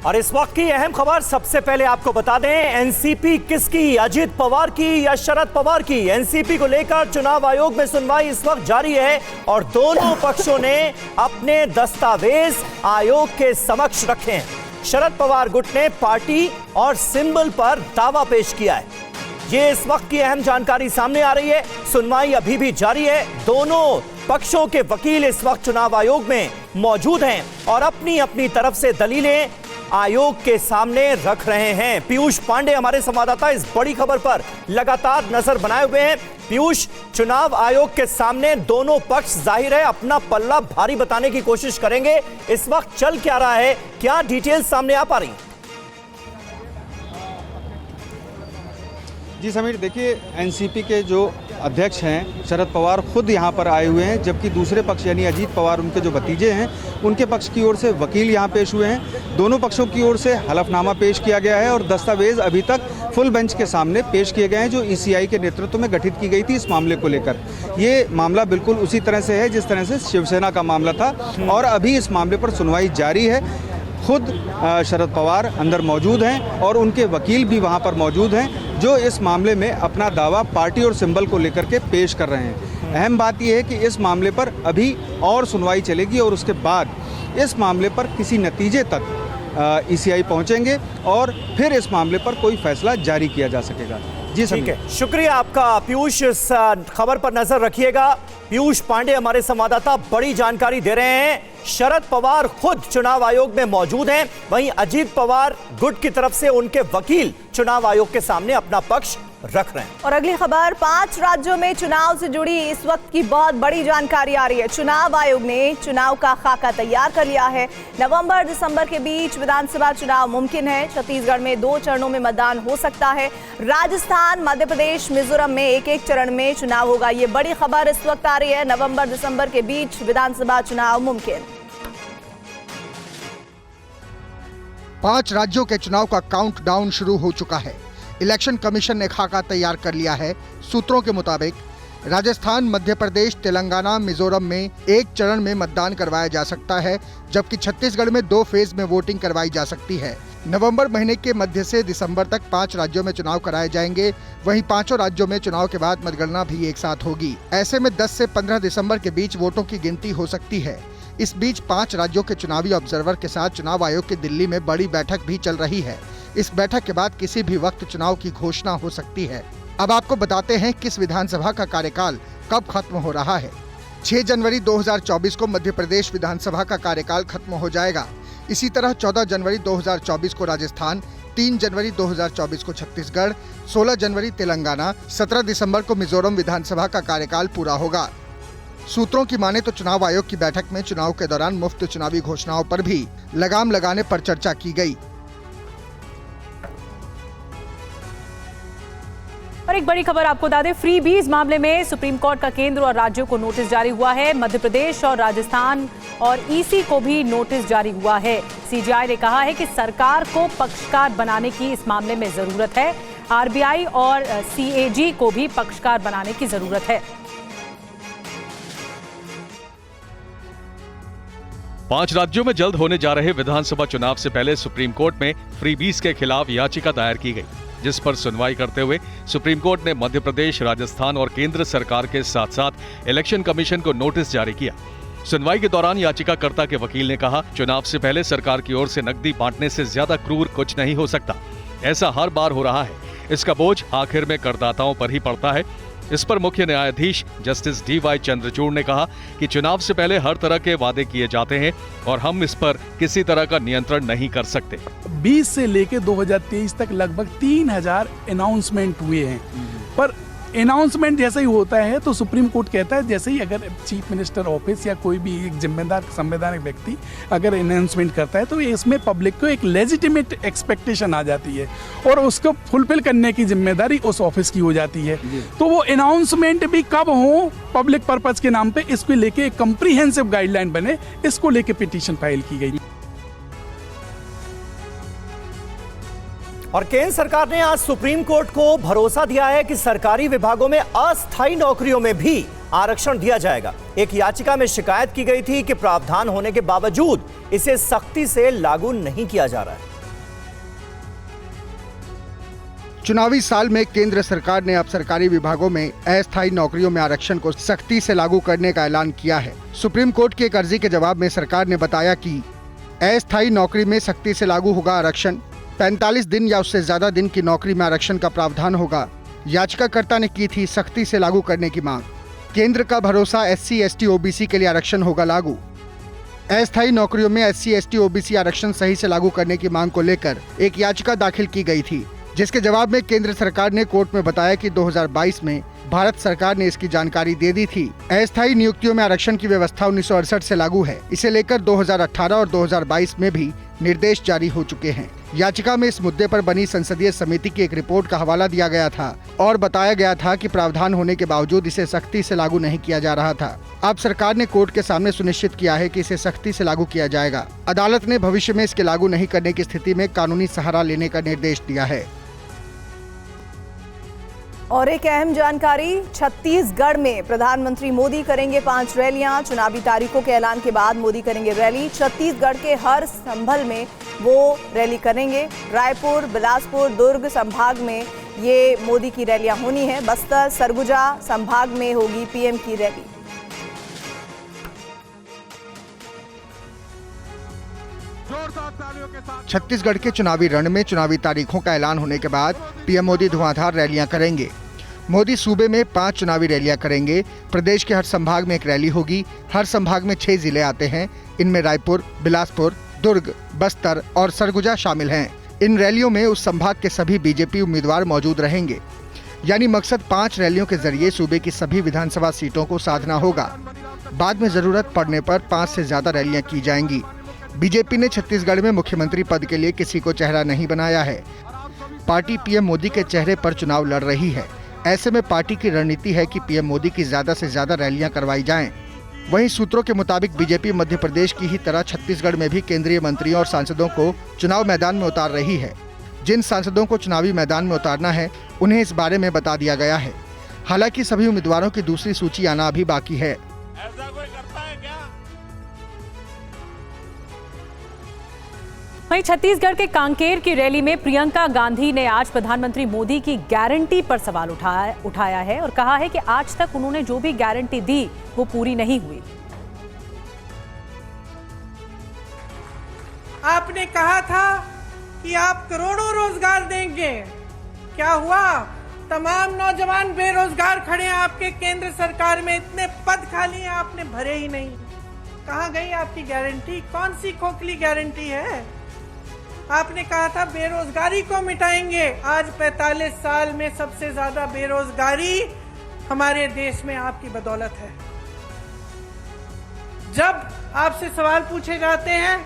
और इस वक्त की अहम खबर सबसे पहले आपको बता दें, एनसीपी किसकी, अजित पवार की या शरद पवार की? एनसीपी को लेकर चुनाव आयोग में सुनवाई इस वक्त जारी है और दोनों पक्षों ने अपने दस्तावेज आयोग के समक्ष रखे हैं। शरद पवार गुट ने पार्टी और सिंबल पर दावा पेश किया है। ये इस वक्त की अहम जानकारी सामने आ रही है। सुनवाई अभी भी जारी है। दोनों पक्षों के वकील इस वक्त चुनाव आयोग में मौजूद हैं और अपनी अपनी तरफ से दलीलें आयोग के सामने रख रहे हैं। पीयूष पांडे हमारे संवाददाता इस बड़ी खबर पर लगातार नजर बनाए हुए हैं। पीयूष, चुनाव आयोग के सामने दोनों पक्ष जाहिर है अपना पल्ला भारी बताने की कोशिश करेंगे। इस वक्त चल क्या रहा है, क्या डिटेल्स सामने आ पा रही? जी समीर, देखिए, एनसीपी के जो अध्यक्ष हैं शरद पवार खुद यहाँ पर आए हुए हैं, जबकि दूसरे पक्ष यानी अजीत पवार, उनके जो भतीजे हैं, उनके पक्ष की ओर से वकील यहाँ पेश हुए हैं। दोनों पक्षों की ओर से हलफनामा पेश किया गया है और दस्तावेज अभी तक फुल बेंच के सामने पेश किए गए हैं, जो ईसीआई के नेतृत्व में गठित की गई थी इस मामले को लेकर। ये मामला बिल्कुल उसी तरह से है जिस तरह से शिवसेना का मामला था और अभी इस मामले पर सुनवाई जारी है। खुद शरद पवार अंदर मौजूद हैं और उनके वकील भी वहां पर मौजूद हैं, जो इस मामले में अपना दावा पार्टी और सिंबल को लेकर के पेश कर रहे हैं। अहम बात यह है कि इस मामले पर अभी और सुनवाई चलेगी और उसके बाद इस मामले पर किसी नतीजे तक ईसीआई पहुंचेंगे और फिर इस मामले पर कोई फैसला जारी किया जा सकेगा। जी ठीक है, शुक्रिया आपका पीयूष। इस खबर पर नजर रखिएगा। पीयूष पांडे हमारे संवाददाता बड़ी जानकारी दे रहे हैं। शरद पवार खुद चुनाव आयोग में मौजूद हैं, वहीं अजीत पवार गुट की तरफ से उनके वकील चुनाव आयोग के सामने अपना पक्ष रख रहे हैं। और अगली खबर, 5 राज्यों में चुनाव से जुड़ी इस वक्त की बहुत बड़ी जानकारी आ रही है। चुनाव आयोग ने चुनाव का खाका तैयार कर लिया है। नवंबर दिसंबर के बीच विधानसभा चुनाव मुमकिन है। छत्तीसगढ़ में 2 चरणों में मतदान हो सकता है। राजस्थान, मध्य प्रदेश, मिजोरम में एक चरण में चुनाव होगा। ये बड़ी खबर इस वक्त आ रही है। नवंबर दिसंबर के बीच विधानसभा चुनाव मुमकिन। 5 राज्यों के चुनाव का काउंटडाउन शुरू हो चुका है। इलेक्शन कमीशन ने खाका तैयार कर लिया है। सूत्रों के मुताबिक राजस्थान, मध्य प्रदेश, तेलंगाना, मिजोरम में एक चरण में मतदान करवाया जा सकता है, जबकि छत्तीसगढ़ में 2 फेज में वोटिंग करवाई जा सकती है। नवंबर महीने के मध्य से दिसंबर तक 5 राज्यों में चुनाव कराए जाएंगे। वहीं 5 राज्यों में चुनाव के बाद मतगणना भी एक साथ होगी। ऐसे में 10 से 15 दिसंबर के बीच वोटों की गिनती हो सकती है। इस बीच 5 राज्यों के चुनावी ऑब्जर्वर के साथ चुनाव आयोग की दिल्ली में बड़ी बैठक भी चल रही है। इस बैठक के बाद किसी भी वक्त चुनाव की घोषणा हो सकती है। अब आपको बताते हैं किस विधानसभा का कार्यकाल कब खत्म हो रहा है। 6 जनवरी 2024 को मध्य प्रदेश विधानसभा का कार्यकाल खत्म हो जाएगा। इसी तरह 14 जनवरी 2024 को राजस्थान, 3 जनवरी 2024 को छत्तीसगढ़, 16 जनवरी तेलंगाना, 17 दिसंबर को मिजोरम विधानसभा का कार्यकाल पूरा होगा। सूत्रों की माने तो चुनाव आयोग की बैठक में चुनाव के दौरान मुफ्त चुनावी घोषणाओं पर भी लगाम लगाने पर चर्चा की गई। और एक बड़ी खबर आपको बता दें, फ्री बीज मामले में सुप्रीम कोर्ट का केंद्र और राज्यों को नोटिस जारी हुआ है। मध्य प्रदेश और राजस्थान और ईसी को भी नोटिस जारी हुआ है। सीजीआई ने कहा है कि सरकार को पक्षकार बनाने की इस मामले में जरूरत है। आरबीआई और सीएजी को भी पक्षकार बनाने की जरूरत है। 5 राज्यों में जल्द होने जा रहे विधानसभा चुनाव से पहले सुप्रीम कोर्ट में फ्रीबीज के खिलाफ याचिका दायर की गई, जिस पर सुनवाई करते हुए सुप्रीम कोर्ट ने मध्य प्रदेश, राजस्थान और केंद्र सरकार के साथ साथ इलेक्शन कमीशन को नोटिस जारी किया। सुनवाई के दौरान याचिकाकर्ता के वकील ने कहा, चुनाव से पहले सरकार की ओर से नकदी बांटने से ज्यादा क्रूर कुछ नहीं हो सकता। ऐसा हर बार हो रहा है। इसका बोझ आखिर में करदाताओं पर ही पड़ता है। इस पर मुख्य न्यायाधीश जस्टिस DY चंद्रचूड़ ने कहा कि चुनाव से पहले हर तरह के वादे किए जाते हैं और हम इस पर किसी तरह का नियंत्रण नहीं कर सकते। 20 से लेके 2023 तक लगभग 3000 अनाउंसमेंट हुए हैं, पर अनाउंसमेंट जैसे ही होता है तो सुप्रीम कोर्ट कहता है जैसे ही अगर चीफ मिनिस्टर ऑफिस या कोई भी एक जिम्मेदार संवैधानिक व्यक्ति अगर अनाउंसमेंट करता है तो इसमें पब्लिक को एक लेजिटिमेट एक्सपेक्टेशन आ जाती है और उसको फुलफिल करने की जिम्मेदारी उस ऑफिस की हो जाती है। तो वो अनाउंसमेंट भी कब हो पब्लिक पर्पज के नाम पे, इसको लेके एक कंप्रीहेंसिव गाइडलाइन बने, इसको लेके पिटीशन फाइल की गई। और केंद्र सरकार ने आज सुप्रीम कोर्ट को भरोसा दिया है कि सरकारी विभागों में अस्थायी नौकरियों में भी आरक्षण दिया जाएगा। एक याचिका में शिकायत की गई थी कि प्रावधान होने के बावजूद इसे सख्ती से लागू नहीं किया जा रहा है। चुनावी साल में केंद्र सरकार ने अब सरकारी विभागों में अस्थायी नौकरियों में आरक्षण को सख्ती से लागू करने का ऐलान किया है। सुप्रीम कोर्ट की एक अर्जी के जवाब में सरकार ने बताया कि अस्थायी नौकरी में सख्ती से लागू होगा आरक्षण। 45 दिन या उससे ज्यादा दिन की नौकरी में आरक्षण का प्रावधान होगा। याचिकाकर्ता ने की थी सख्ती से लागू करने की मांग। केंद्र का भरोसा SC, ST, OBC के लिए आरक्षण होगा लागू। अस्थायी नौकरियों में SC, ST, OBC आरक्षण सही से लागू करने की मांग को लेकर एक याचिका दाखिल की गई थी, जिसके जवाब में केंद्र सरकार ने कोर्ट में बताया कि 2022 में भारत सरकार ने इसकी जानकारी दे दी थी। अस्थायी नियुक्तियों में आरक्षण की व्यवस्था 1968 से लागू है। इसे लेकर 2018 और 2022 में भी निर्देश जारी हो चुके हैं। याचिका में इस मुद्दे पर बनी संसदीय समिति की एक रिपोर्ट का हवाला दिया गया था और बताया गया था कि प्रावधान होने के बावजूद इसे सख्ती से लागू नहीं किया जा रहा था। अब सरकार ने कोर्ट के सामने सुनिश्चित किया है कि इसे सख्ती से लागू किया जाएगा। अदालत ने भविष्य में इसके लागू नहीं करने की स्थिति में कानूनी सहारा लेने का निर्देश दिया है। और एक अहम जानकारी, छत्तीसगढ़ में प्रधानमंत्री मोदी करेंगे 5 रैलियां। चुनावी तारीखों के ऐलान के बाद मोदी करेंगे रैली। छत्तीसगढ़ के हर संभल में वो रैली करेंगे। रायपुर, बिलासपुर, दुर्ग संभाग में ये मोदी की रैलियां होनी है। बस्तर, सरगुजा संभाग में होगी पीएम की रैली। छत्तीसगढ़ के चुनावी रण में चुनावी तारीखों का ऐलान होने के बाद पीएम मोदी धुआंधार रैलियां करेंगे। मोदी सूबे में 5 चुनावी रैलियां करेंगे। प्रदेश के हर संभाग में एक रैली होगी। हर संभाग में 6 जिले आते हैं। इनमें रायपुर, बिलासपुर, दुर्ग, बस्तर और सरगुजा शामिल हैं। इन रैलियों में उस संभाग के सभी बीजेपी उम्मीदवार मौजूद रहेंगे। यानी मकसद 5 रैलियों के जरिए सूबे की सभी विधानसभा सीटों को साधना होगा। बाद में जरूरत पड़ने पर 5 से ज्यादा रैलियां की जाएंगी। बीजेपी ने छत्तीसगढ़ में मुख्यमंत्री पद के लिए किसी को चेहरा नहीं बनाया है। पार्टी पीएम मोदी के चेहरे पर चुनाव लड़ रही है। ऐसे में पार्टी की रणनीति है कि पीएम मोदी की ज्यादा से ज्यादा रैलियां करवाई जाएं। वहीं सूत्रों के मुताबिक बीजेपी मध्य प्रदेश की ही तरह छत्तीसगढ़ में भी केंद्रीय मंत्रियों और सांसदों को चुनाव मैदान में उतार रही है। जिन सांसदों को चुनावी मैदान में उतारना है उन्हें इस बारे में बता दिया गया है। हालांकि सभी उम्मीदवारों की दूसरी सूची आना अभी बाकी है। वहीं छत्तीसगढ़ के कांकेर की रैली में प्रियंका गांधी ने आज प्रधानमंत्री मोदी की गारंटी पर सवाल उठाया है और कहा है कि आज तक उन्होंने जो भी गारंटी दी वो पूरी नहीं हुई। आपने कहा था कि आप करोड़ों रोजगार देंगे, क्या हुआ? तमाम नौजवान बेरोजगार खड़े हैं आपके केंद्र सरकार में, इतने पद खाली हैं, आपने भरे ही नहीं। कहाँ गई आपकी गारंटी? कौन सी खोखली गारंटी है? आपने कहा था बेरोजगारी को मिटाएंगे। आज 45 साल में सबसे ज्यादा बेरोजगारी हमारे देश में आपकी बदौलत है। जब आपसे सवाल पूछे जाते हैं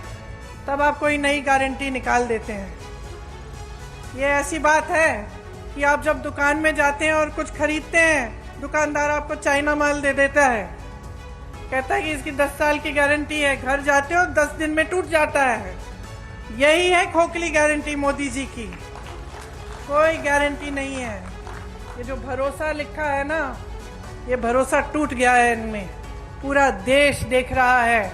तब आप कोई नई गारंटी निकाल देते हैं। ये ऐसी बात है कि आप जब दुकान में जाते हैं और कुछ खरीदते हैं, दुकानदार आपको चाइना माल दे देता है, कहता है कि इसकी 10 साल की गारंटी है। घर जाते हो 10 दिन में टूट जाता है। यही है खोखली गारंटी मोदी जी की। कोई गारंटी नहीं है। ये जो भरोसा लिखा है ना, ये भरोसा टूट गया है इनमें। पूरा देश देख रहा है।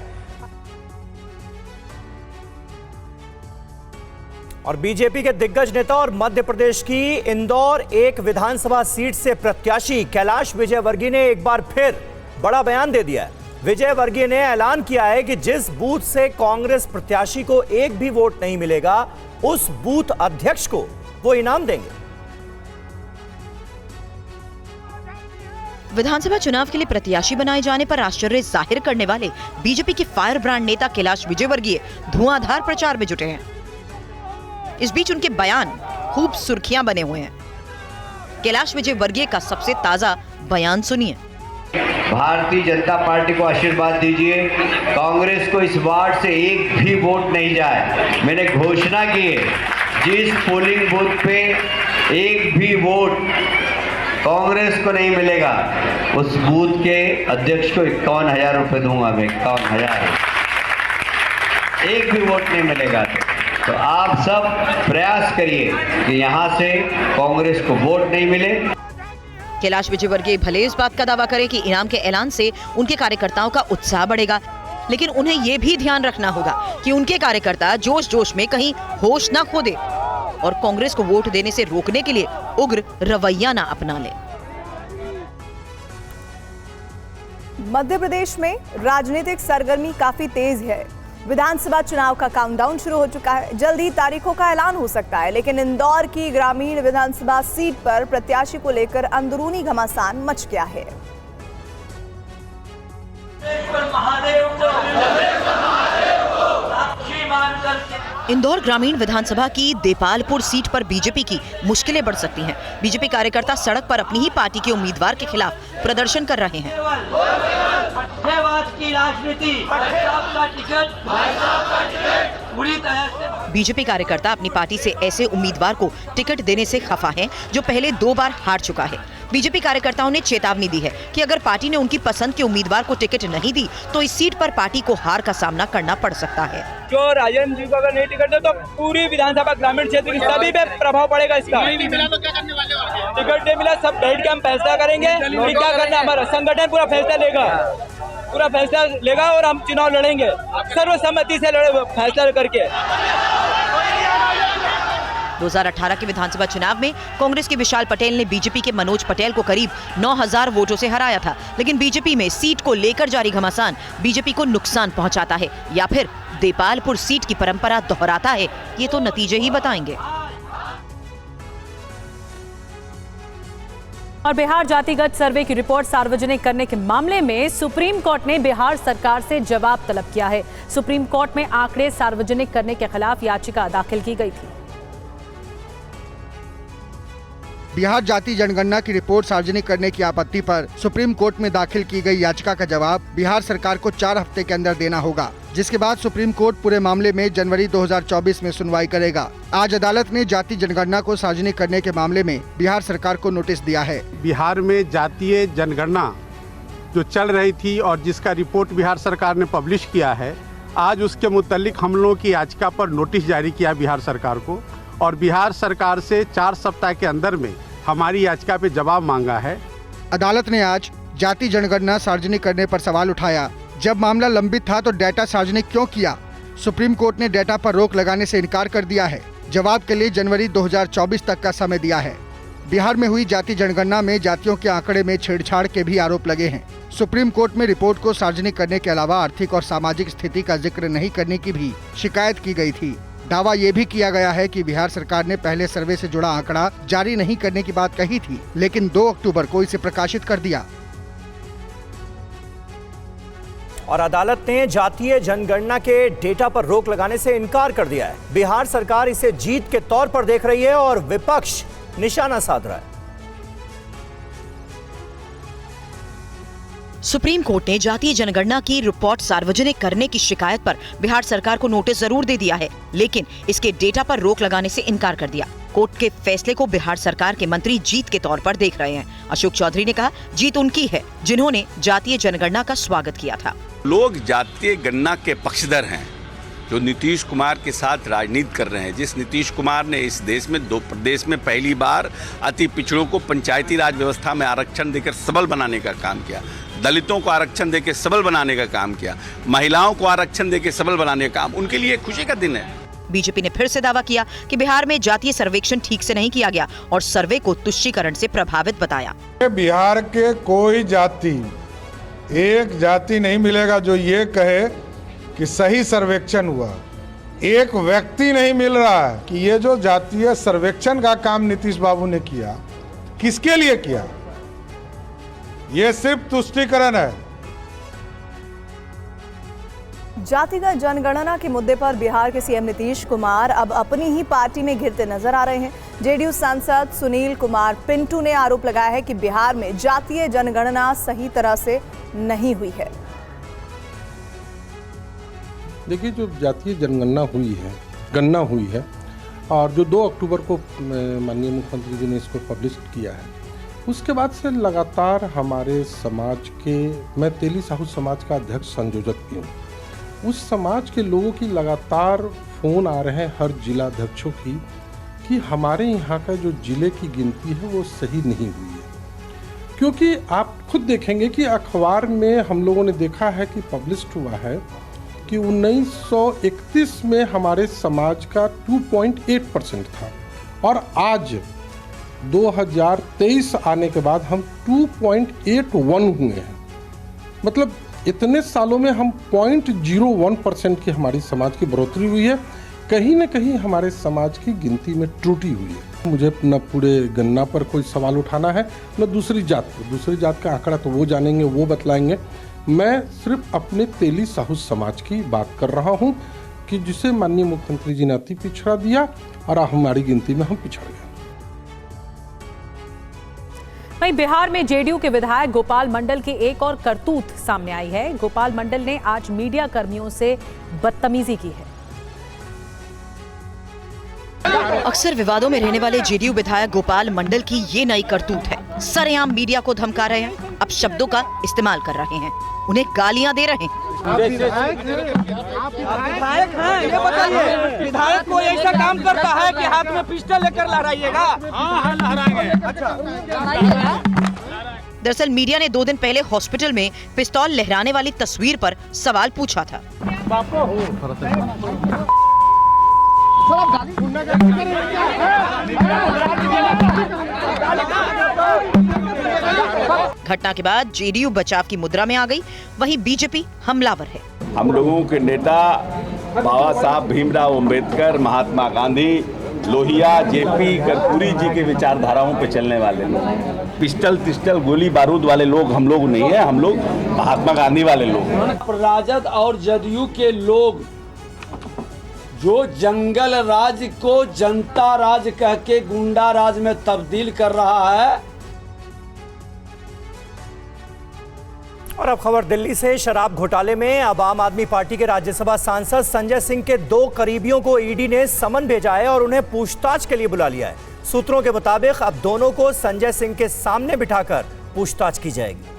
और बीजेपी के दिग्गज नेता और मध्य प्रदेश की इंदौर 1 विधानसभा सीट से प्रत्याशी कैलाश विजयवर्गीय ने एक बार फिर बड़ा बयान दे दिया है। विजयवर्गीय ने ऐलान किया है कि जिस बूथ से कांग्रेस प्रत्याशी को एक भी वोट नहीं मिलेगा, उस बूथ अध्यक्ष को वो इनाम देंगे। विधानसभा चुनाव के लिए प्रत्याशी बनाए जाने पर आश्चर्य जाहिर करने वाले बीजेपी के फायर ब्रांड नेता कैलाश विजयवर्गीय धुआंधार प्रचार में जुटे हैं। इस बीच उनके बयान खूब सुर्खियां बने हुए हैं। कैलाश विजयवर्गीय का सबसे ताजा बयान सुनिए। भारतीय जनता पार्टी को आशीर्वाद दीजिए, कांग्रेस को इस वार्ड से एक भी वोट नहीं जाए। मैंने घोषणा की है, जिस पोलिंग बूथ पे एक भी वोट कांग्रेस को नहीं मिलेगा, उस बूथ के अध्यक्ष को 51,000 रुपए दूंगा मैं। 51,000, एक भी वोट नहीं मिलेगा। तो आप सब प्रयास करिए कि यहाँ से कांग्रेस को वोट नहीं मिले। कैलाश विजयवर्गीय भले इस बात का दावा करें कि इनाम के ऐलान से उनके कार्यकर्ताओं का उत्साह बढ़ेगा, लेकिन उन्हें ये भी ध्यान रखना होगा कि उनके कार्यकर्ता जोश जोश में कहीं होश ना खो दे और कांग्रेस को वोट देने से रोकने के लिए उग्र रवैया ना अपना ले। मध्य प्रदेश में राजनीतिक सरगर्मी काफी तेज है। विधानसभा चुनाव का काउंटडाउन शुरू हो चुका है। जल्द ही तारीखों का ऐलान हो सकता है, लेकिन इंदौर की ग्रामीण विधानसभा सीट पर प्रत्याशी को लेकर अंदरूनी घमासान मच गया है। इंदौर ग्रामीण विधानसभा की देपालपुर सीट पर बीजेपी की मुश्किलें बढ़ सकती हैं। बीजेपी कार्यकर्ता सड़क पर अपनी ही पार्टी के उम्मीदवार के खिलाफ प्रदर्शन कर रहे हैं। बीजेपी कार्यकर्ता अपनी पार्टी से ऐसे उम्मीदवार को टिकट देने से खफा हैं जो पहले 2 बार हार चुका है। बीजेपी कार्यकर्ताओं ने चेतावनी दी है कि अगर पार्टी ने उनकी पसंद के उम्मीदवार को टिकट नहीं दी तो इस सीट पर पार्टी को हार का सामना करना पड़ सकता है। जो राजन जी को अगर नहीं टिकट दे तो पूरी विधानसभा ग्रामीण क्षेत्र की सभी पे प्रभाव पड़ेगा इसका। टिकट नहीं मिला, सब बैठ के हम फैसला करेंगे कि क्या करना। हमारा संगठन पूरा फैसला लेगा और हम चुनाव लड़ेंगे सर्वसम्मति से फैसला करके। 2018 के विधानसभा चुनाव में कांग्रेस के विशाल पटेल ने बीजेपी के मनोज पटेल को करीब 9000 वोटों से हराया था, लेकिन बीजेपी में सीट को लेकर जारी घमासान बीजेपी को नुकसान पहुंचाता है या फिर देपालपुर सीट की परंपरा दोहराता है, ये तो नतीजे ही बताएंगे। और बिहार जातिगत सर्वे की रिपोर्ट सार्वजनिक करने के मामले में सुप्रीम कोर्ट ने बिहार सरकार से जवाब तलब किया है। सुप्रीम कोर्ट में आंकड़े सार्वजनिक करने के खिलाफ याचिका दाखिल की गई थी। बिहार जाति जनगणना की रिपोर्ट सार्वजनिक करने की आपत्ति पर सुप्रीम कोर्ट में दाखिल की गई याचिका का जवाब बिहार सरकार को 4 हफ्ते के अंदर देना होगा, जिसके बाद सुप्रीम कोर्ट पूरे मामले में जनवरी 2024 में सुनवाई करेगा। आज अदालत ने जाति जनगणना को सार्वजनिक करने के मामले में बिहार सरकार को नोटिस दिया है। बिहार में जातीय जनगणना जो चल रही थी और जिसका रिपोर्ट बिहार सरकार ने पब्लिश किया है, आज उसके मुतालिक हम लोगों की याचिका पर नोटिस जारी किया बिहार सरकार को और बिहार सरकार से 4 सप्ताह के अंदर में हमारी याचिका पे जवाब मांगा है। अदालत ने आज जाति जनगणना सार्वजनिक करने पर सवाल उठाया। जब मामला लंबित था तो डेटा सार्वजनिक क्यों किया? सुप्रीम कोर्ट ने डेटा पर रोक लगाने से इनकार कर दिया है। जवाब के लिए जनवरी 2024 तक का समय दिया है। बिहार में हुई जाति जनगणना में जातियों के आंकड़े में छेड़छाड़ के भी आरोप लगे हैं। सुप्रीम कोर्ट में रिपोर्ट को सार्वजनिक करने के अलावा आर्थिक और सामाजिक स्थिति का जिक्र नहीं करने की भी शिकायत की गई थी। दावा ये भी किया गया है कि बिहार सरकार ने पहले सर्वे से जुड़ा आंकड़ा जारी नहीं करने की बात कही थी, लेकिन 2 अक्टूबर को इसे प्रकाशित कर दिया। और अदालत ने जातीय जनगणना के डेटा पर रोक लगाने से इनकार कर दिया है। बिहार सरकार इसे जीत के तौर पर देख रही है और विपक्ष निशाना साध रहा है। सुप्रीम कोर्ट ने जातीय जनगणना की रिपोर्ट सार्वजनिक करने की शिकायत पर बिहार सरकार को नोटिस जरूर दे दिया है, लेकिन इसके डेटा पर रोक लगाने से इनकार कर दिया। कोर्ट के फैसले को बिहार सरकार के मंत्री जीत के तौर पर देख रहे हैं। अशोक चौधरी ने कहा, जीत उनकी है जिन्होंने जातीय जनगणना का स्वागत किया था। लोग जातीय गणना के पक्षधर हैं जो नीतीश कुमार के साथ राजनीति कर रहे हैं। जिस नीतीश कुमार ने इस देश में 2 प्रदेश में पहली बार अति पिछड़ों को पंचायती राज व्यवस्था में आरक्षण देकर सबल बनाने का काम किया, दलितों को आरक्षण देकर सबल बनाने का काम किया, महिलाओं को आरक्षण देकर सबल बनाने का काम, उनके लिए खुशी का दिन है। बीजेपी ने फिर से दावा किया कि बिहार में जातीय सर्वेक्षण ठीक से नहीं किया गया और सर्वे को तुष्टीकरण से प्रभावित बताया। बिहार के कोई जाति, एक जाति नहीं मिलेगा जो ये कहे कि सही सर्वेक्षण हुआ। एक व्यक्ति नहीं मिल रहा है कि ये जो जातीय सर्वेक्षण का काम नीतीश बाबू ने किया, किसके लिए किया? ये सिर्फ तुष्टीकरण है। जातिगत जनगणना के मुद्दे पर बिहार के सीएम नीतीश कुमार अब अपनी ही पार्टी में घिरते नजर आ रहे हैं। जेडीयू सांसद सुनील कुमार पिंटू ने आरोप लगाया है कि बिहार में जातीय जनगणना सही तरह से नहीं हुई है। देखिए, जो जातीय जनगणना हुई है और जो 2 अक्टूबर को माननीय मुख्यमंत्री जी ने इसको पब्लिश किया है, उसके बाद से लगातार हमारे समाज के, मैं तेली साहू समाज का अध्यक्ष संयोजक भी हूँ, उस समाज के लोगों की लगातार फ़ोन आ रहे हैं हर जिला अध्यक्षों की कि हमारे यहाँ का जो जिले की गिनती है वो सही नहीं हुई है। क्योंकि आप खुद देखेंगे कि अखबार में हम लोगों ने देखा है कि पब्लिश्ड हुआ है कि 1931 में हमारे समाज का 2.8% था और आज 2023 आने के बाद हम 2.81 हुए हैं। मतलब इतने सालों में हम 0.01% की हमारी समाज की बढ़ोतरी हुई है। कहीं ना कहीं हमारे समाज की गिनती में त्रुटि हुई है। मुझे न पूरे गन्ना पर कोई सवाल उठाना है न दूसरी जात पर। दूसरी जात का आंकड़ा तो वो जानेंगे, वो बतलाएंगे। मैं सिर्फ अपने तेली साहू समाज की बात कर रहा हूँ कि जिसे माननीय मुख्यमंत्री जी ने अति पिछड़ा दिया और हमारी गिनती में हम पिछड़ गए। वहीं बिहार में जेडीयू के विधायक गोपाल मंडल की एक और करतूत सामने आई है। गोपाल मंडल ने आज मीडिया कर्मियों से बदतमीजी की है। अक्सर विवादों में रहने वाले जेडीयू विधायक गोपाल मंडल की ये नई करतूत है। सरेआम मीडिया को धमका रहे हैं, अब शब्दों का इस्तेमाल कर रहे हैं, उन्हें गालियां दे रहे हैं। विधायक हैं, ये बताइए, विधायक को ऐसा काम करता है कि हाथ में पिस्टल लेकर लहराइएगा? हाँ, लहराएंगे। अच्छा। दरअसल मीडिया ने 2 दिन पहले हॉस्पिटल में पिस्तौल लहराने वाली तस्वीर पर सवाल पूछा था। घटना के बाद जेडीयू बचाव की मुद्रा में आ गई, वहीं बीजेपी हमलावर है। हम लोगों के नेता बाबा साहब भीमराव अंबेडकर, महात्मा गांधी, लोहिया, जेपी कर्पूरी जी के विचारधाराओं पे चलने वाले लोग, पिस्टल गोली बारूद वाले लोग हम लोग नहीं है, हम लोग महात्मा गांधी वाले लोग। राजद और जदयू के लोग जो जंगल राज को जनता राज कह के गुंडा राज में तब्दील कर रहा है। और अब खबर दिल्ली से। शराब घोटाले में अब आम आदमी पार्टी के राज्यसभा सांसद संजय सिंह के 2 करीबियों को ईडी ने समन भेजा है और उन्हें पूछताछ के लिए बुला लिया है। सूत्रों के मुताबिक अब दोनों को संजय सिंह के सामने बिठाकर पूछताछ की जाएगी।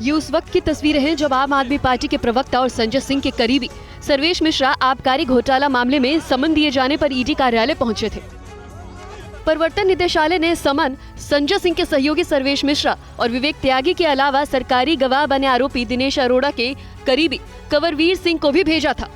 ये उस वक्त की तस्वीरें हैं जब आम आदमी पार्टी के प्रवक्ता और संजय सिंह के करीबी सर्वेश मिश्रा आबकारी घोटाला मामले में समन दिए जाने पर ईडी कार्यालय पहुंचे थे। प्रवर्तन निदेशालय ने समन संजय सिंह के सहयोगी सर्वेश मिश्रा और विवेक त्यागी के अलावा सरकारी गवाह बने आरोपी दिनेश अरोड़ा के करीबी कंवरवीर सिंह को भी भेजा था।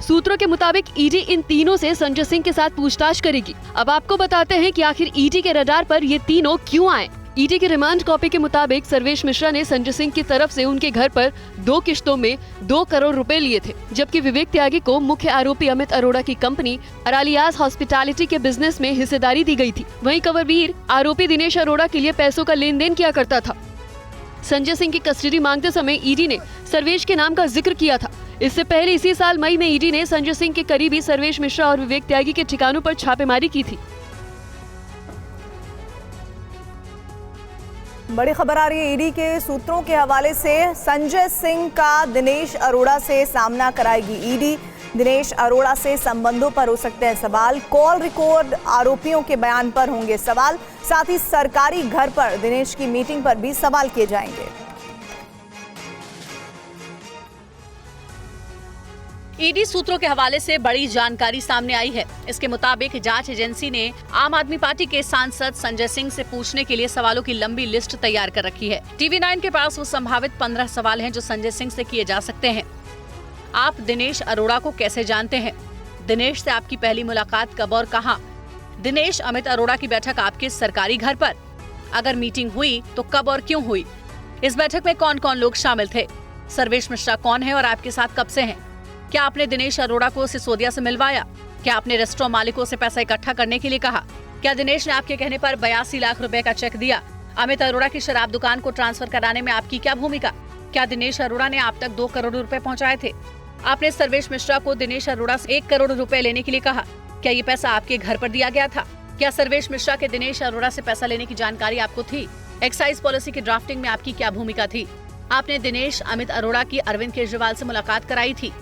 सूत्रों के मुताबिक ईडी इन तीनों से संजय सिंह के साथ पूछताछ करेगी। अब आपको बताते हैं कि आखिर ईडी के रडार पर ये तीनों क्यों आए। ईडी की रिमांड कॉपी के मुताबिक सर्वेश मिश्रा ने संजय सिंह की तरफ से उनके घर पर 2 किश्तों में 2 करोड़ रुपए लिए थे, जबकि विवेक त्यागी को मुख्य आरोपी अमित अरोड़ा की कंपनी अरालियाज हॉस्पिटैलिटी के बिजनेस में हिस्सेदारी दी गई थी। वहीं कंवरवीर आरोपी दिनेश अरोड़ा के लिए पैसों का लेन देन किया करता था। संजय सिंह की कस्टडी मांगते समय ईडी ने सर्वेश के नाम का जिक्र किया था। इससे पहले इसी साल मई में ईडी ने संजय सिंह के करीबी सर्वेश मिश्रा और विवेक त्यागी के ठिकानों पर छापेमारी की थी। बड़ी खबर आ रही है ईडी के सूत्रों के हवाले से। संजय सिंह का दिनेश अरोड़ा से सामना कराएगी ईडी। दिनेश अरोड़ा से संबंधों पर हो सकते हैं सवाल, कॉल रिकॉर्ड आरोपियों के बयान पर होंगे सवाल, साथ ही सरकारी घर पर दिनेश की मीटिंग पर भी सवाल किए जाएंगे। ईडी सूत्रों के हवाले से बड़ी जानकारी सामने आई है। इसके मुताबिक जांच एजेंसी ने आम आदमी पार्टी के सांसद संजय सिंह से पूछने के लिए सवालों की लंबी लिस्ट तैयार कर रखी है। TV9 के पास वो संभावित 15 सवाल हैं जो संजय सिंह से किए जा सकते हैं। आप दिनेश अरोड़ा को कैसे जानते हैं? दिनेश से आपकी पहली मुलाकात कब और कहां? दिनेश अमित अरोड़ा की बैठक आपके सरकारी घर पर? अगर मीटिंग हुई तो कब और क्यों हुई? इस बैठक में कौन कौन लोग शामिल थे? सर्वेश मिश्रा कौन है और आपके साथ कब से हैं? क्या आपने दिनेश अरोड़ा को सिसोदिया से मिलवाया? क्या आपने रेस्टोरेंट मालिकों से पैसा इकट्ठा करने के लिए कहा? क्या दिनेश ने आपके कहने पर 82 लाख रुपए का चेक दिया? अमित अरोड़ा की शराब दुकान को ट्रांसफर कराने में आपकी क्या भूमिका? क्या दिनेश अरोड़ा ने आप तक 2 करोड़ रुपए पहुंचाए थे? आपने सर्वेश मिश्रा को दिनेश अरोड़ा से 1 करोड़ रुपए लेने के लिए कहा। क्या ये पैसा आपके घर पर दिया गया था? क्या सर्वेश मिश्रा के दिनेश अरोड़ा से पैसा लेने की जानकारी आपको थी? एक्साइज पॉलिसी की ड्राफ्टिंग में आपकी क्या भूमिका थी? आपने दिनेश अमित अरोड़ा की अरविंद केजरीवाल से मुलाकात कराई थी?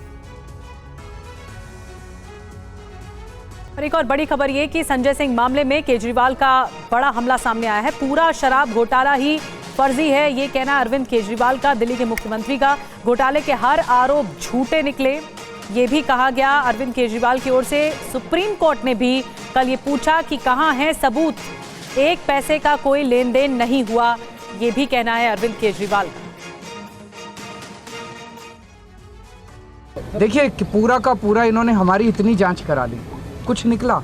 और एक और बड़ी खबर ये कि संजय सिंह मामले में केजरीवाल का बड़ा हमला सामने आया है। पूरा शराब घोटाला ही फर्जी है, ये कहना अरविंद केजरीवाल का, दिल्ली के मुख्यमंत्री का। घोटाले के हर आरोप झूठे निकले, ये भी कहा गया। अरविंद केजरीवाल की ओर से सुप्रीम कोर्ट ने भी कल ये पूछा कि कहां है सबूत, एक पैसे का कोई लेन देन नहीं हुआ, ये भी कहना है अरविंद केजरीवाल का। देखिए कि पूरा का पूरा इन्होंने हमारी इतनी जांच करा ली, कुछ निकला।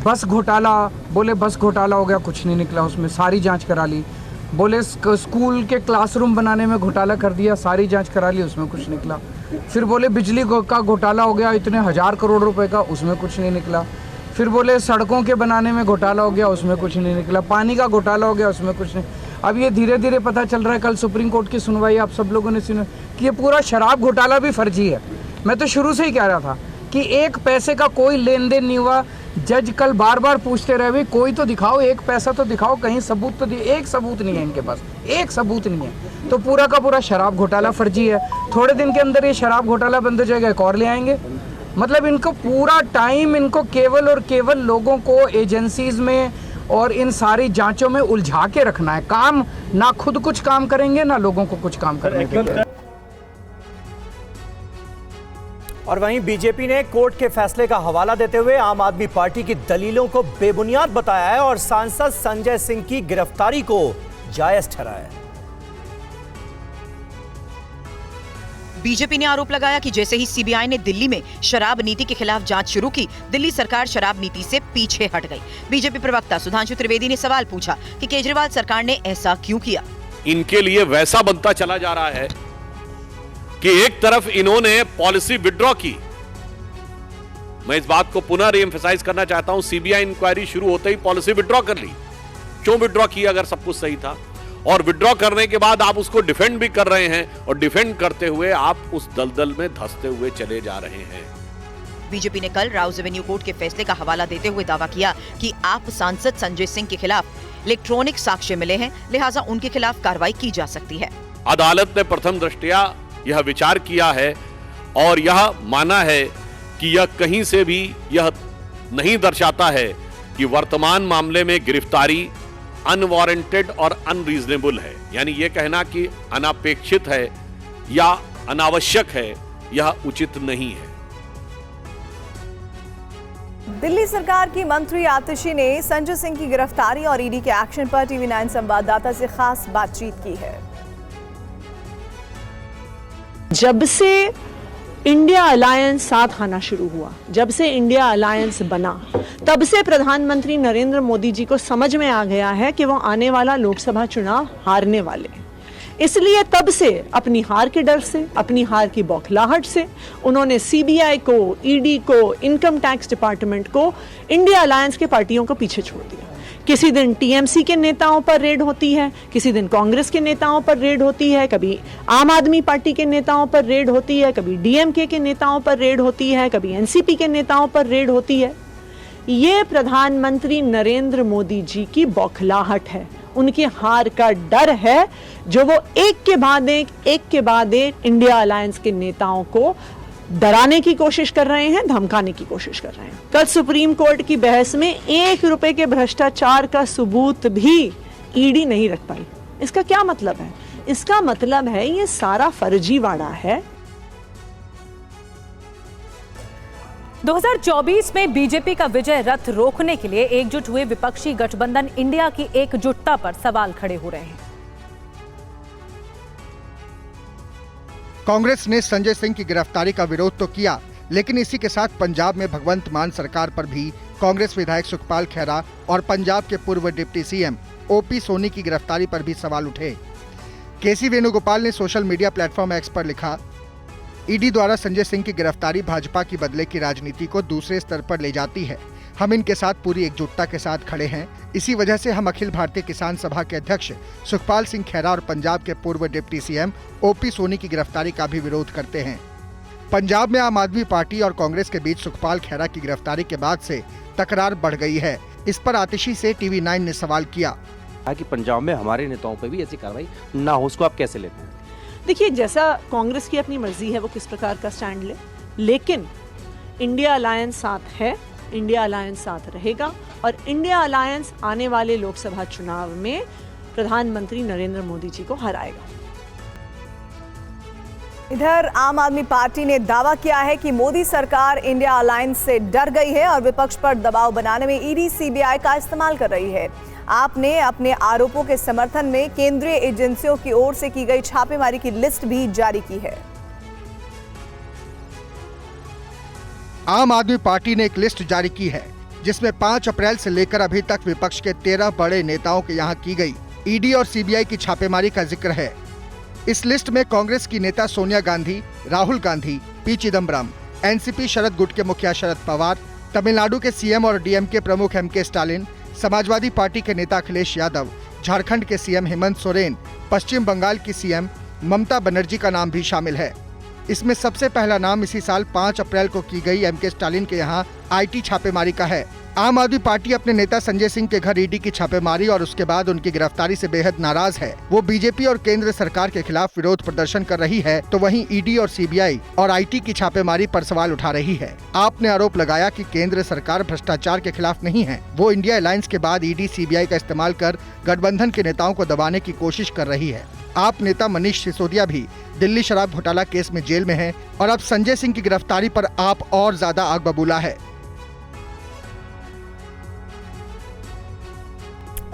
बस घोटाला बोले, बस घोटाला हो गया, कुछ नहीं निकला उसमें, सारी जांच करा ली। बोले स्कूल के क्लासरूम बनाने में घोटाला कर दिया, सारी जांच करा ली, उसमें कुछ निकला। फिर बोले बिजली का घोटाला हो गया इतने 1000 करोड़ रुपए का, उसमें कुछ नहीं निकला। फिर बोले सड़कों के बनाने में घोटाला हो गया, उसमें कुछ नहीं निकला। पानी का घोटाला हो गया, उसमें कुछ नहीं। अब ये धीरे धीरे पता चल रहा है, कल सुप्रीम कोर्ट की सुनवाई आप सब लोगों ने सुनी कि ये पूरा शराब घोटाला भी फर्जी है। मैं तो शुरू से ही कह रहा था कि एक पैसे का कोई लेन देन नहीं हुआ। जज कल बार बार पूछते रहे, भाई कोई तो दिखाओ, एक पैसा तो दिखाओ, कहीं सबूत तो एक सबूत नहीं है इनके पास, एक सबूत नहीं है। तो पूरा का पूरा शराब घोटाला फर्जी है। थोड़े दिन के अंदर ये शराब घोटाला बंद हो जाएगा, एक और ले आएंगे। मतलब इनको पूरा टाइम इनको केवल और केवल लोगों को एजेंसीज में और इन सारी जांचों में उलझा के रखना है। काम ना खुद कुछ काम करेंगे, ना लोगों को कुछ काम करने के लिए। और वहीं बीजेपी ने कोर्ट के फैसले का हवाला देते हुए आम आदमी पार्टी की दलीलों को बेबुनियाद बताया है और सांसद संजय सिंह की गिरफ्तारी को जायज ठहराया है। बीजेपी ने आरोप लगाया कि जैसे ही सीबीआई ने दिल्ली में शराब नीति के खिलाफ जांच शुरू की, दिल्ली सरकार शराब नीति से पीछे हट गई। बीजेपी प्रवक्ता सुधांशु त्रिवेदी ने सवाल पूछा कि केजरीवाल सरकार ने ऐसा क्यों किया। इनके लिए वैसा बनता चला जा रहा है कि एक तरफ इन्होंने पॉलिसी विड्रॉ की। मैं इस बात को पुनः रीएम्फसाइज करना चाहता हूं, सीबीआई इंक्वायरी शुरू होते ही पॉलिसी विड्रॉ कर ली। क्यों विड्रॉ की अगर सब कुछ सही था? और विड्रॉ करने के बाद आप उसको डिफेंड भी कर रहे हैं और डिफेंड करते हुए आप उस दलदल में धंसते हुए चले जा रहे हैं। बीजेपी ने कल राउज एवेन्यू कोर्ट के फैसले का हवाला देते हुए दावा किया कि आप सांसद संजय सिंह के खिलाफ इलेक्ट्रॉनिक साक्ष्य मिले हैं, लिहाजा उनके खिलाफ कार्रवाई की जा सकती है। अदालत ने प्रथम दृष्टया यह विचार किया है और यह माना है कि यह कहीं से भी यह नहीं दर्शाता है कि वर्तमान मामले में गिरफ्तारी अनवारंटेड और अनरीजनेबल है। यानी यह कहना कि अनापेक्षित है या अनावश्यक है, यह उचित नहीं है। दिल्ली सरकार की मंत्री आतिशी ने संजय सिंह की गिरफ्तारी और ईडी के एक्शन पर टीवी 9 संवाददाता से खास बातचीत की है। जब से इंडिया अलायंस साथ आना शुरू हुआ, जब से इंडिया अलायंस बना, तब से प्रधानमंत्री नरेंद्र मोदी जी को समझ में आ गया है कि वो आने वाला लोकसभा चुनाव हारने वाले हैं। इसलिए तब से अपनी हार के डर से, अपनी हार की बौखलाहट से उन्होंने सीबीआई को, ईडी को, इनकम टैक्स डिपार्टमेंट को, इंडिया अलायंस के पार्टियों को पीछे छोड़ दिया। किसी दिन टीएमसी के नेताओं पर रेड होती है, किसी दिन कांग्रेस के नेताओं पर रेड होती है, कभी आम आदमी पार्टी के नेताओं पर रेड होती है, कभी डीएमके के नेताओं पर रेड होती है, कभी एनसीपी के नेताओं पर रेड होती है। ये प्रधानमंत्री नरेंद्र मोदी जी की बौखलाहट है, उनकी हार का डर है, जो वो एक के बाद एक इंडिया अलायंस के नेताओं को डराने की कोशिश कर रहे हैं, धमकाने की कोशिश कर रहे हैं। कल सुप्रीम कोर्ट की बहस में 1 रुपए के भ्रष्टाचार का सबूत भी ईडी नहीं रख पाई। इसका क्या मतलब है? इसका मतलब है ये सारा फर्जीवाड़ा है। 2024 में बीजेपी का विजय रथ रोकने के लिए एकजुट हुए विपक्षी गठबंधन इंडिया की एकजुटता पर सवाल खड़े हो रहे हैं। कांग्रेस ने संजय सिंह की गिरफ्तारी का विरोध तो किया, लेकिन इसी के साथ पंजाब में भगवंत मान सरकार पर भी कांग्रेस विधायक सुखपाल खैरा और पंजाब के पूर्व डिप्टी सीएम ओपी सोनी की गिरफ्तारी पर भी सवाल उठे। केसी वेणुगोपाल ने सोशल मीडिया प्लेटफॉर्म एक्स पर लिखा, ईडी द्वारा संजय सिंह की गिरफ्तारी भाजपा की बदले की राजनीति को दूसरे स्तर पर ले जाती है। हम इनके साथ पूरी एकजुटता के साथ खड़े हैं। इसी वजह से हम अखिल भारतीय किसान सभा के अध्यक्ष सुखपाल सिंह खैरा और पंजाब के पूर्व डिप्टी सीएम ओपी सोनी की गिरफ्तारी का भी विरोध करते हैं। पंजाब में आम आदमी पार्टी और कांग्रेस के बीच सुखपाल खैरा की गिरफ्तारी के बाद से तकरार बढ़ गई है। इस पर आतिशी से टीवी 9 ने सवाल किया कि पंजाब में हमारे नेताओं पर भी ऐसी कार्रवाई ना हो, उसको आप कैसे लेते हैं? देखिए, जैसा कांग्रेस की अपनी मर्जी है वो किस प्रकार का स्टैंड ले, लेकिन इंडिया अलायंस साथ है, इंडिया अलायंस साथ रहेगा और इंडिया अलायंस आने वाले लोकसभा चुनाव में प्रधानमंत्री नरेंद्र मोदी जी को हराएगा। इधर आम आदमी पार्टी ने दावा किया है कि मोदी सरकार इंडिया अलायंस से डर गई है और विपक्ष पर दबाव बनाने में ईडी सीबीआई का इस्तेमाल कर रही है। आपने अपने आरोपों के समर्थन में केंद्रीय एजेंसियों की ओर से की गई छापेमारी की लिस्ट भी जारी की है। आम आदमी पार्टी ने एक लिस्ट जारी की है जिसमें 5 अप्रैल से लेकर अभी तक विपक्ष के 13 बड़े नेताओं के यहां की गई ईडी और सीबीआई की छापेमारी का जिक्र है। इस लिस्ट में कांग्रेस की नेता सोनिया गांधी, राहुल गांधी, पी चिदम्बरम, एनसीपी शरद गुट के मुखिया शरद पवार, तमिलनाडु के सीएम और डीएमके प्रमुख एमके स्टालिन, समाजवादी पार्टी के नेता अखिलेश यादव, झारखंड के सीएम हेमंत सोरेन, पश्चिम बंगाल की सीएम ममता बनर्जी का नाम भी शामिल है। इसमें सबसे पहला नाम इसी साल 5 अप्रैल को की गई एमके स्टालिन के यहाँ आईटी छापेमारी का है। आम आदमी पार्टी अपने नेता संजय सिंह के घर ईडी की छापेमारी और उसके बाद उनकी गिरफ्तारी से बेहद नाराज है। वो बीजेपी और केंद्र सरकार के खिलाफ विरोध प्रदर्शन कर रही है, तो वहीं ईडी और सीबीआई और आईटी की छापेमारी पर सवाल उठा रही है। आपने आरोप लगाया कि केंद्र सरकार भ्रष्टाचार के खिलाफ नहीं है, वो इंडिया अलायंस के बाद ईडी सीबीआई का इस्तेमाल कर गठबंधन के नेताओं को दबाने की कोशिश कर रही है। आप नेता मनीष सिसोदिया भी दिल्ली शराब घोटाला केस में जेल में हैं और अब संजय सिंह की गिरफ्तारी पर आप और ज्यादा आग बबूला है।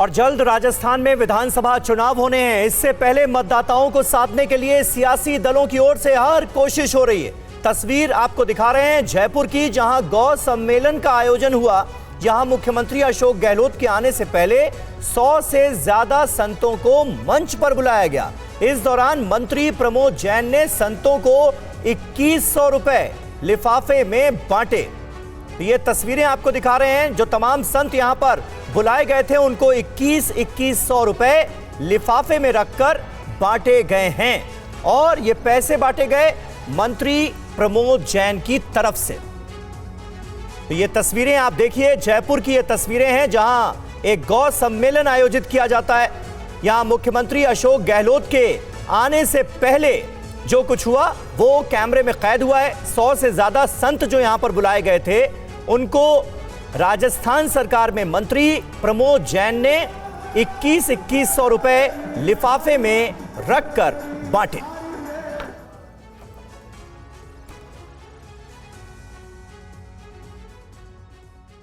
और जल्द राजस्थान में विधानसभा चुनाव होने हैं। इससे पहले मतदाताओं को साधने के लिए सियासी दलों की ओर से हर कोशिश हो रही है। तस्वीर आपको दिखा रहे हैं जयपुर की, जहां गौ सम्मेलन का आयोजन हुआ। यहां मुख्यमंत्री अशोक गहलोत के आने से पहले 100 से ज्यादा संतों को मंच पर बुलाया गया। इस दौरान मंत्री प्रमोद जैन ने संतों को 2100 रुपए लिफाफे में बांटे। ये तस्वीरें आपको दिखा रहे हैं। जो तमाम संत यहां पर बुलाए गए थे उनको 2100 रुपए लिफाफे में रखकर बांटे गए हैं और ये पैसे बांटे गए मंत्री प्रमोद जैन की तरफ से। तो ये तस्वीरें आप देखिए, जयपुर की ये तस्वीरें हैं जहां एक गौ सम्मेलन आयोजित किया जाता है। यहां मुख्यमंत्री अशोक गहलोत के आने से पहले जो कुछ हुआ वो कैमरे में कैद हुआ है। 100 से ज्यादा संत जो यहां पर बुलाए गए थे उनको राजस्थान सरकार में मंत्री प्रमोद जैन ने 2100 रुपए लिफाफे में रखकर बांटे।